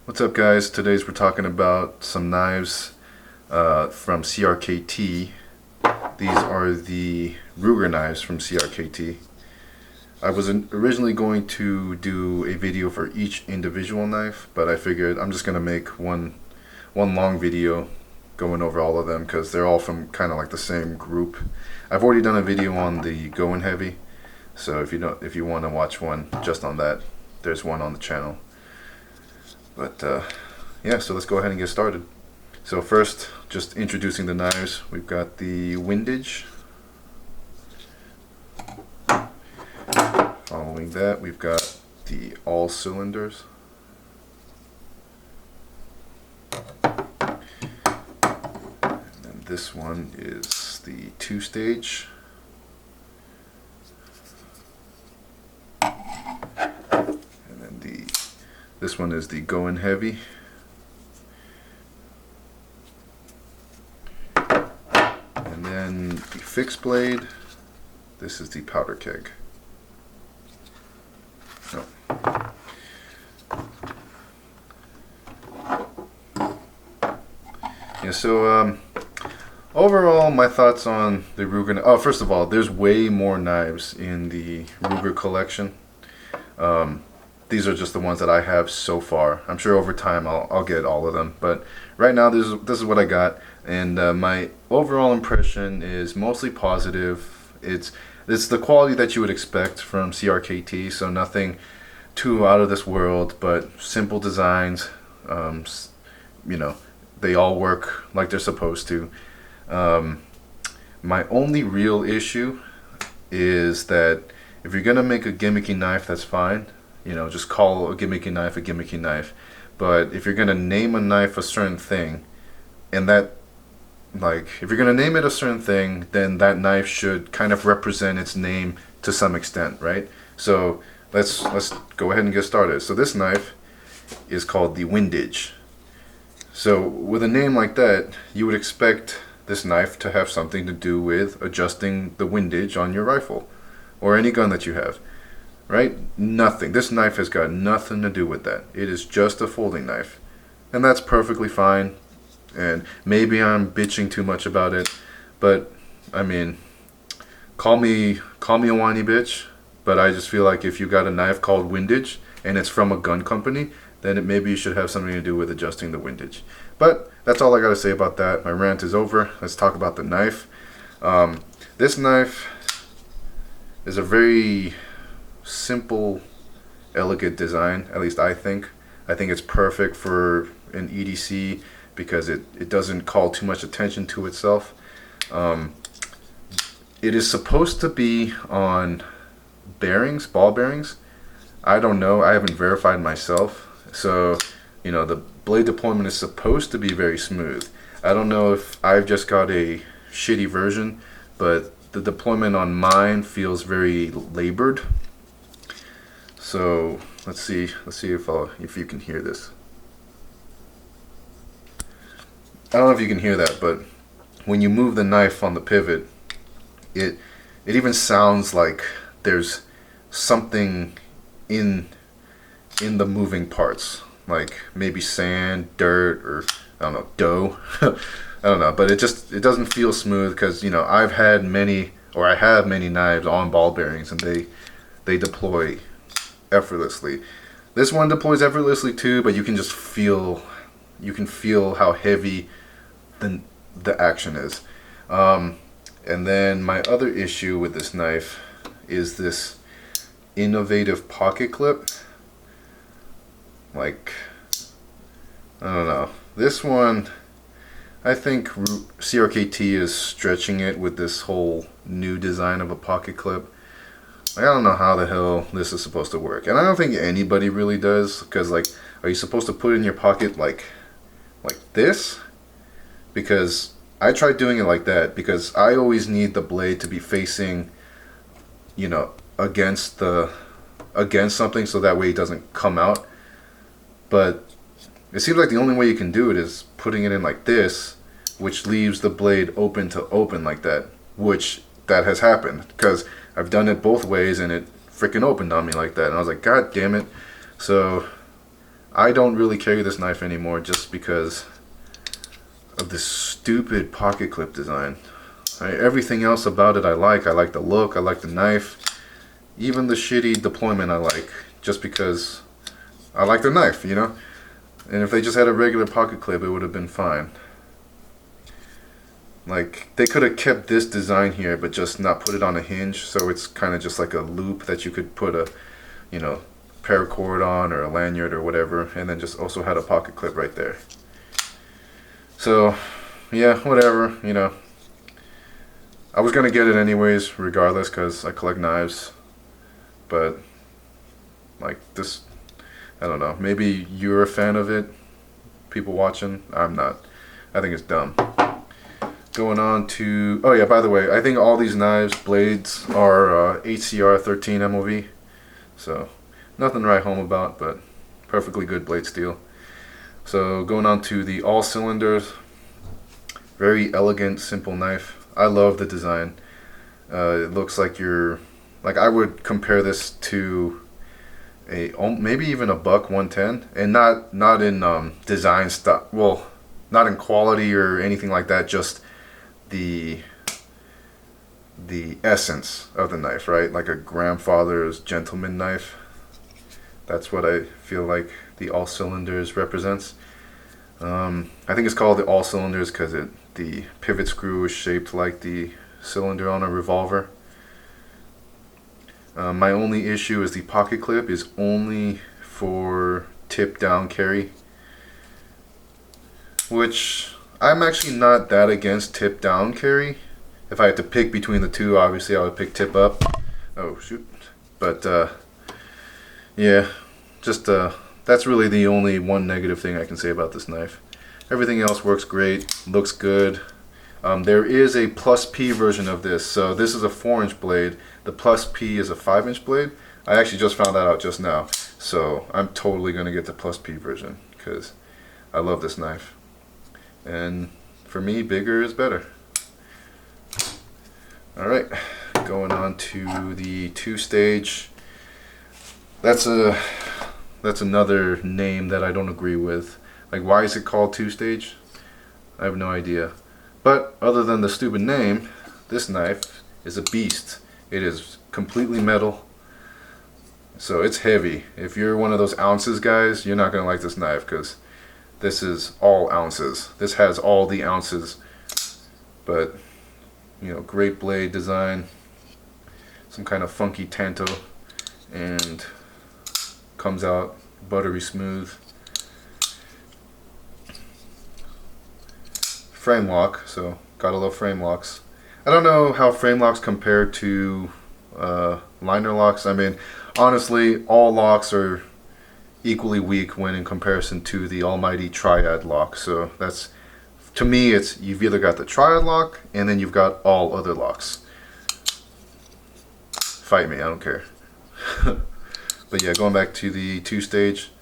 What's up, guys? Today's we're talking about some knives from CRKT. These are the Ruger knives from CRKT. I was originally going to do a video for each individual knife, but I figured I'm just going to make one long video going over all of them because they're all from kind of like the same group. I've already done a video on the Going Heavy, so if you want to watch one just on that, there's one on the channel. But yeah, so let's go ahead and get started. So first, just introducing the knives. We've got the Windage. Following that, we've got the all cylinders. And then this one is the 2-stage. This one is the Going Heavy. And then the fixed blade. This is the Powder Keg. Oh. Yeah, so overall, my thoughts on the Ruger. Oh, first of all, there's way more knives in the Ruger collection. These are just the ones that I have so far. I'm sure over time I'll get all of them, but right now this is what I got, and my overall impression is mostly positive. It's the quality that you would expect from CRKT, so nothing too out of this world, but simple designs. You know, they all work like they're supposed to. My only real issue is that if you're gonna make a gimmicky knife, that's fine. You know, just call a gimmicky knife. But if you're gonna name a knife a certain thing, and that, like, if you're gonna name it a certain thing, then that knife should kind of represent its name to some extent, right? So let's go ahead and get started. So this knife is called the Windage. So with a name like that, you would expect this knife to have something to do with adjusting the windage on your rifle or any gun that you have. Right? Nothing. This knife has got nothing to do with that. It is just a folding knife. And that's perfectly fine. And maybe I'm bitching too much about it, but I mean, call me a whiny bitch, but I just feel like if you got a knife called Windage and it's from a gun company, then maybe you should have something to do with adjusting the windage. But that's all I got to say about that. My rant is over. Let's talk about the knife. This knife is a very simple, elegant design. At least I think it's perfect for an EDC because it doesn't call too much attention to itself. It is supposed to be on bearings, ball bearings. I don't know, I haven't verified myself, so you know, the blade deployment is supposed to be very smooth. I don't know if I've just got a shitty version, but the deployment on mine feels very labored. So let's see if you can hear this. I don't know if you can hear that, but when you move the knife on the pivot, it even sounds like there's something in the moving parts, like maybe sand, dirt, or I don't know, dough. I don't know, but it doesn't feel smooth because, you know, I have many knives on ball bearings and they deploy effortlessly. This one deploys effortlessly too, but you can feel how heavy the action is. And then my other issue with this knife is this innovative pocket clip. Like, I don't know, this one, I think CRKT is stretching it with this whole new design of a pocket clip. I don't know how the hell this is supposed to work, and I don't think anybody really does, because, like, are you supposed to put it in your pocket like this? Because I tried doing it like that because I always need the blade to be facing, you know, against something, so that way it doesn't come out. But it seems like the only way you can do it is putting it in like this, which leaves the blade open to open like that, which that has happened because I've done it both ways and it freaking opened on me like that, and I was like, God damn it. So I don't really carry this knife anymore just because of this stupid pocket clip design. Everything else about it I like. I like the look, I like the knife. Even the shitty deployment I like, just because I like the knife, you know? And if they just had a regular pocket clip, it would have been fine. Like, they could have kept this design here, but just not put it on a hinge, so it's kind of just like a loop that you could put a, you know, paracord on, or a lanyard or whatever, and then just also had a pocket clip right there. So, yeah, whatever, you know. I was gonna get it anyways, regardless, because I collect knives. But, like, this, I don't know. Maybe you're a fan of it, people watching. I'm not. I think it's dumb. Going on to, oh yeah, by the way, I think all these knives, blades, are HCR 13 MOV. So, nothing to write home about, but perfectly good blade steel. So, going on to the all cylinders. Very elegant, simple knife. I love the design. It looks like you're, like, I would compare this to a, maybe even a buck 110, and not in design stuff. Well, not in quality or anything like that. Just the essence of the knife, right? Like a grandfather's gentleman knife. That's what I feel like the all cylinders represents. I think it's called the all cylinders because the pivot screw is shaped like the cylinder on a revolver. My only issue is the pocket clip is only for tip down carry, which I'm actually not that against tip down carry. If I had to pick between the two, obviously I would pick tip up. Oh shoot. But yeah, just that's really the only one negative thing I can say about this knife. Everything else works great, looks good. There is a plus P version of this. So this is a 4-inch blade. The plus P is a 5-inch blade. I actually just found that out just now. So I'm totally going to get the plus P version because I love this knife. And for me, bigger is better. Alright, going on to the 2-stage. That's another name that I don't agree with. Like, why is it called 2-stage? I have no idea. But other than the stupid name, this knife is a beast. It is completely metal. So it's heavy. If you're one of those ounces guys, you're not going to like this knife because this is all ounces. This has all the ounces. But, you know, great blade design. Some kind of funky tanto. And comes out buttery smooth. Frame lock, so gotta love frame locks. I don't know how frame locks compare to liner locks. I mean, honestly, all locks are equally weak when in comparison to the almighty triad lock. So that's, to me, it's you've either got the triad lock and then you've got all other locks. Fight me, I don't care. But yeah, going back to the 2-stage.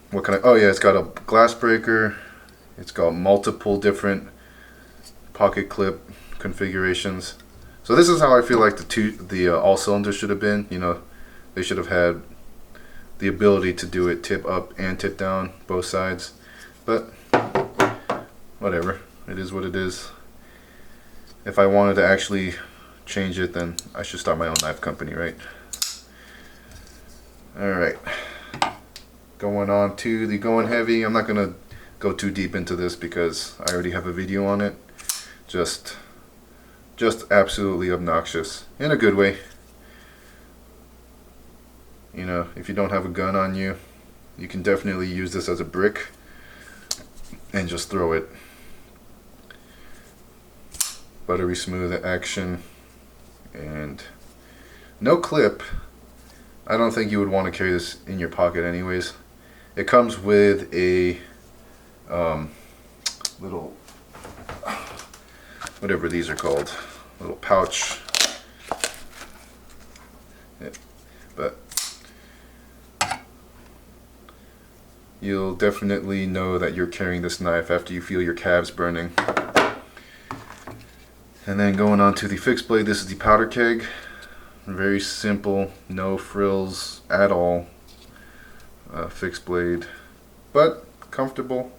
What can I? Oh yeah, it's got a glass breaker. It's got multiple different pocket clip configurations. So this is how I feel like the all cylinders should have been. You know, they should have had the ability to do it tip up and tip down, both sides. But whatever, it is what it is. If I wanted to actually change it, then I should start my own knife company, right? Alright, going on to the going heavy. I'm not gonna go too deep into this because I already have a video on it. Just absolutely obnoxious in a good way. You know, if you don't have a gun on you, you can definitely use this as a brick and just throw it. Buttery smooth action and no clip. I don't think you would want to carry this in your pocket anyways. It comes with a little, whatever these are called, little pouch. Yeah. But you'll definitely know that you're carrying this knife after you feel your calves burning. And then going on to the fixed blade, this is the Powder Keg. Very simple, no frills at all. fixed blade, but comfortable.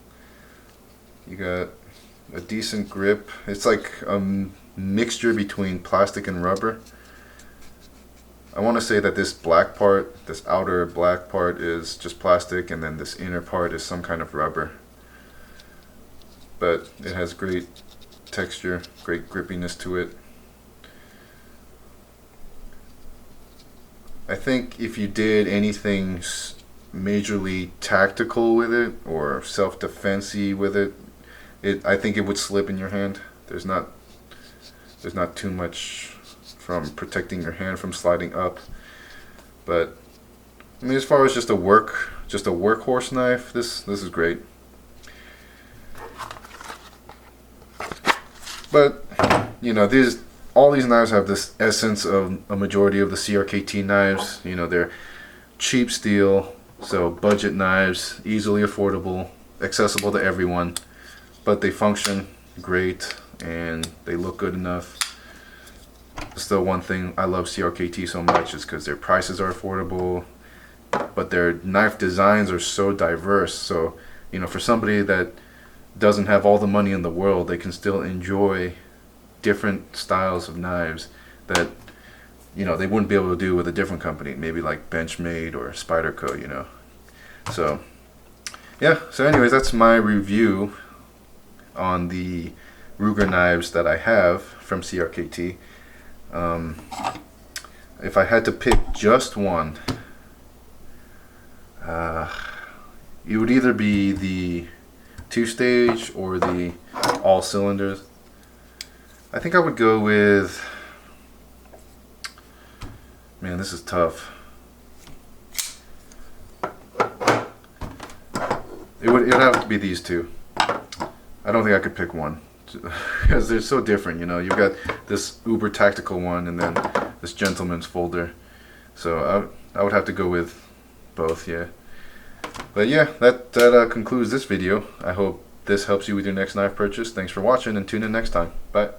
You got a decent grip. It's like a mixture between plastic and rubber. I want to say that this black part, this outer black part, is just plastic, and then this inner part is some kind of rubber. But it has great texture, great grippiness to it. I think if you did anything majorly tactical with it or self-defense-y with it, I think it would slip in your hand. There's not too much from protecting your hand from sliding up. But I mean, as far as just a workhorse knife, this is great. But you know, all these knives have this essence of a majority of the CRKT knives. You know, they're cheap steel, so budget knives, easily affordable, accessible to everyone, but they function great and they look good enough. Still, one thing I love CRKT so much is because their prices are affordable, but their knife designs are so diverse. So, you know, for somebody that doesn't have all the money in the world, they can still enjoy different styles of knives that, you know, they wouldn't be able to do with a different company, maybe like Benchmade or Spyderco, you know. So yeah, so anyways, that's my review on the Ruger knives that I have from CRKT. If I had to pick just one, it would either be the 2-stage or the all cylinders. I think I would go with, man, this is tough. It would have to be these two. I don't think I could pick one because they're so different. You know, you've got this uber tactical one and then this gentleman's folder. So I would have to go with both, yeah. But yeah, that concludes this video. I hope this helps you with your next knife purchase. Thanks for watching, and tune in next time. Bye.